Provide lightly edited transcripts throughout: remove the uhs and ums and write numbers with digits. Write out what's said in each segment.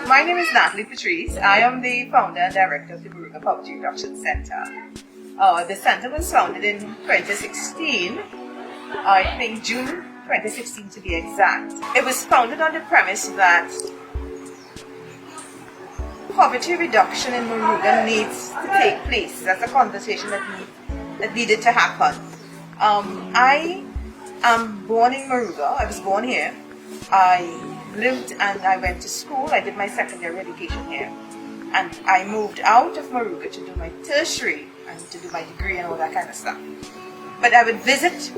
My name is Natalie Patrice. I am the founder and director of the Moruga Poverty Reduction Centre. The centre was founded in 2016, I think June 2016 to be exact. It was founded on the premise that poverty reduction in Moruga needs to take place. That's a conversation that needed to happen. I am born in Moruga. I was born here. I lived and I went to school. I did my secondary education here. And I moved out of Moruga to do my tertiary and to do my degree and all that kind of stuff. But I would visit.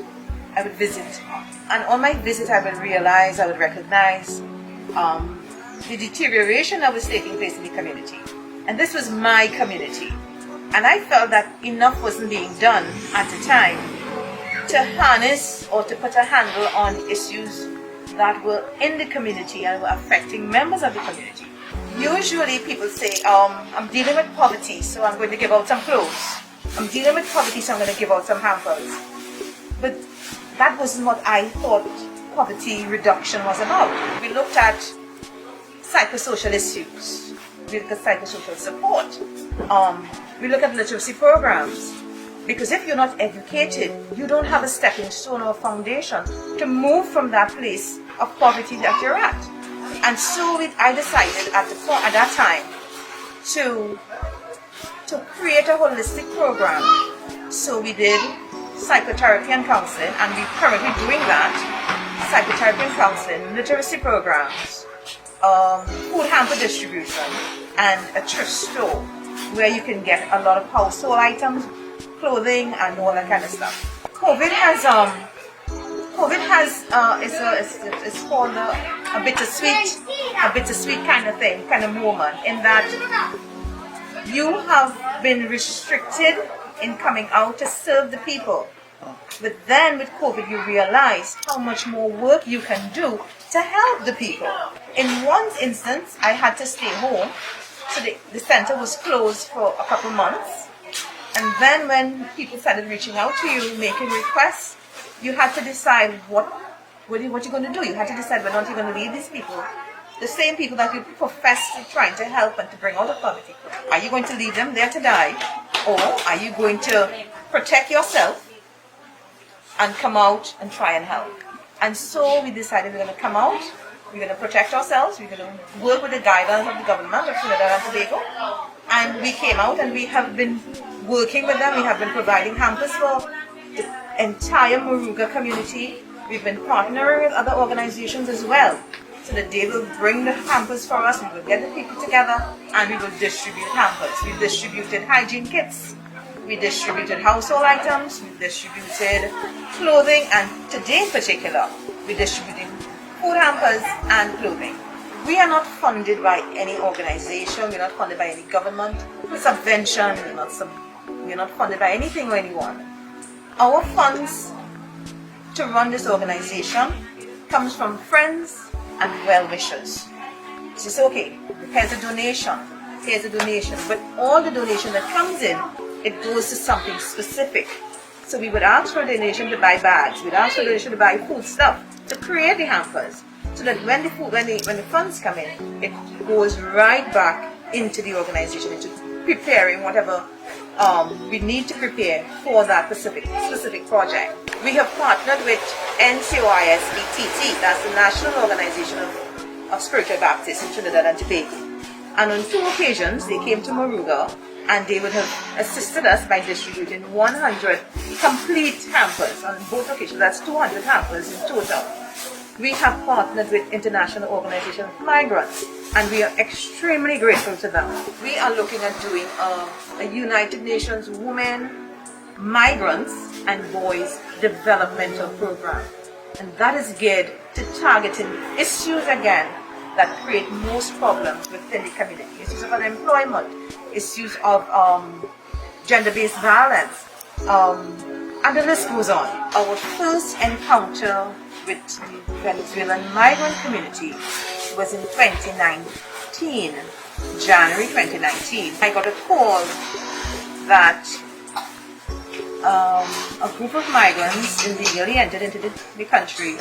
And on my visit I would realize, I would recognize the deterioration that was taking place in the community. And this was my community. And I felt that enough wasn't being done at the time to harness or to put a handle on issues that were in the community and were affecting members of the community. Usually people say, I'm dealing with poverty, so I'm going to give out some clothes. I'm dealing with poverty, so I'm going to give out some hampers. But that wasn't what I thought poverty reduction was about. We looked at psychosocial issues. We look at psychosocial support. We look at literacy programs. Because if you're not educated, you don't have a stepping stone or a foundation to move from that place of poverty that you're at. And so I decided at that time to create a holistic program. So we did psychotherapy and counseling, and we're currently doing that. Psychotherapy and counseling, literacy programs, food hamper distribution, and a thrift store where you can get a lot of household items, clothing, and all that kind of stuff. COVID has it's called a bittersweet kind of thing, kind of moment, in that you have been restricted in coming out to serve the people. But then with COVID, you realize how much more work you can do to help the people. In one instance, I had to stay home, so the center was closed for a couple months. And then when people started reaching out to you, making requests, you had to decide what you're going to do. You had to decide whether or not you're going to leave these people, the same people that you profess to trying to help and to bring out of poverty. Are you going to leave them there to die? Or are you going to protect yourself and come out and try and help? And so we decided we're going to come out, we're going to protect ourselves, we're going to work with the guidelines of the government of Trinidad and Tobago. And we came out and we have been working with them. We have been providing hampers for the entire Moruga community. We've been partnering with other organizations as well, so that they will bring the hampers for us. We will get the people together and we will distribute hampers. We distributed hygiene kits, we distributed household items, we distributed clothing, and today in particular, we're distributing food hampers and clothing. We are not funded by any organization, we're not funded by any government subvention, we're not funded by anything or anyone. Our funds to run this organization comes from friends and well-wishers. So it's okay, here's a donation, but all the donation that comes in, it goes to something specific. So we would ask for a donation to buy bags, we'd ask for a donation to buy food stuff, to create the hampers, so that when the funds come in, it goes right back into the organization, into preparing whatever we need to prepare for that specific project. We have partnered with NCOISBTT, that's the National Organization of Spiritual Baptists in Trinidad and Tobago. And on 2 occasions, they came to Moruga and they would have assisted us by distributing 100 complete hampers. On both occasions, that's 200 hampers in total. We have partnered with International Organization of Migrants, and we are extremely grateful to them. We are looking at doing a United Nations Women, Migrants and Boys Developmental Program. And that is geared to targeting issues again that create most problems within the community. Issues of unemployment, issues of gender-based violence, and the list goes on. Our first encounter with the Venezuelan migrant community was in 2019, January 2019. I got a call that a group of migrants illegally entered into the country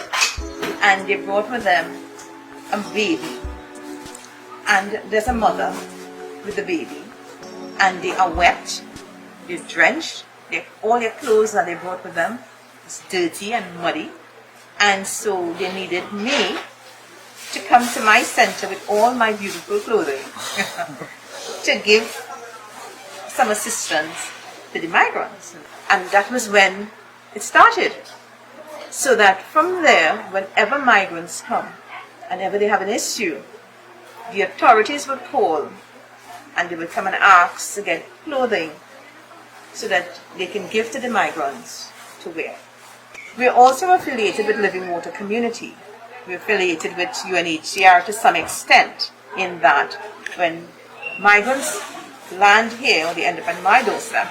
and they brought with them a baby, and there's a mother with the baby, and they are wet, they're drenched, all their clothes that they brought with them is dirty and muddy, and so they needed me to come to my center with all my beautiful clothing to give some assistance to the migrants. And that was when it started. So that from there, whenever migrants come, and whenever they have an issue, the authorities would call and they would come and ask to get clothing so that they can give to the migrants to wear. We are also affiliated with Living Water Community. We're affiliated with UNHCR to some extent, in that when migrants land here or they end up on my doorstep,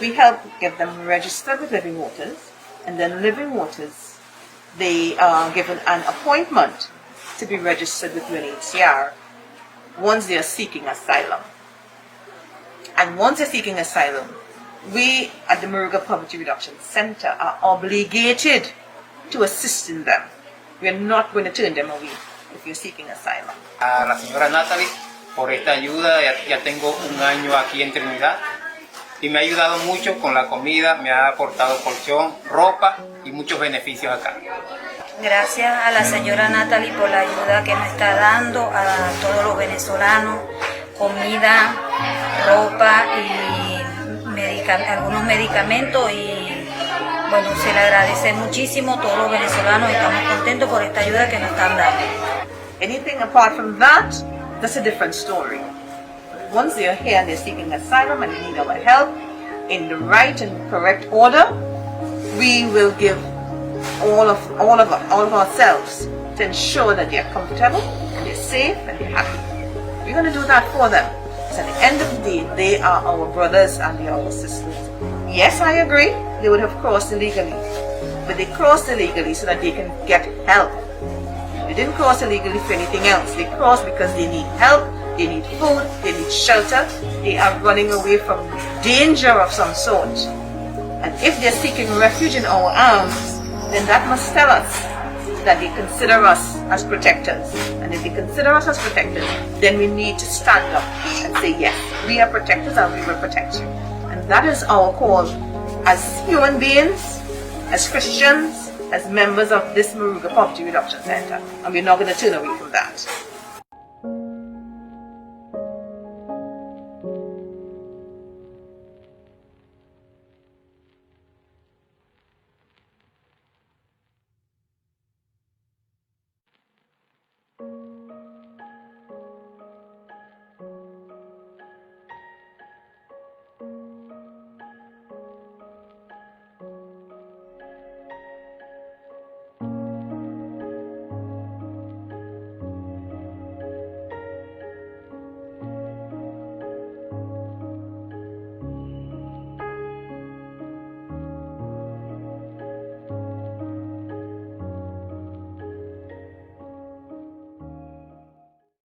we help get them registered with Living Waters, and then Living Waters, they are given an appointment to be registered with UNHCR once they are seeking asylum. And once they're seeking asylum, we at the Moruga Poverty Reduction Centre are obligated to assist in them. We are not going to turn them away if you're seeking asylum. A la señora Natalie por esta ayuda. Ya tengo un año aquí en Trinidad y me ha ayudado mucho con la comida, me ha aportado colchón, ropa y muchos beneficios acá. Gracias a la señora Natalie por la ayuda que nos está dando a todos los venezolanos, comida, ropa y algunos medicamentos, y bueno, se le agradece muchísimo. Todos los venezolanos estamos contentos por esta ayuda que nos están dando. Anything apart from that, that's a different story. Once they are here and they're seeking asylum and they need our help in the right and correct order, we will give all of ourselves to ensure that they're comfortable and they're safe and they're happy. We're going to do that for them. So at the end of the day, they are our brothers and they are our sisters. Yes, I agree, they would have crossed illegally, but they crossed illegally so that they can get help. They didn't cross illegally for anything else. They crossed because they need help, they need food, they need shelter, they are running away from danger of some sort. And if they're seeking refuge in our arms, then that must tell us that they consider us as protectors. And if they consider us as protectors, then we need to stand up and say, yes, we are protectors and we will protect you. And that is our call as human beings, as Christians, as members of this Moruga Poverty Reduction Centre. And we're not going to turn away from that.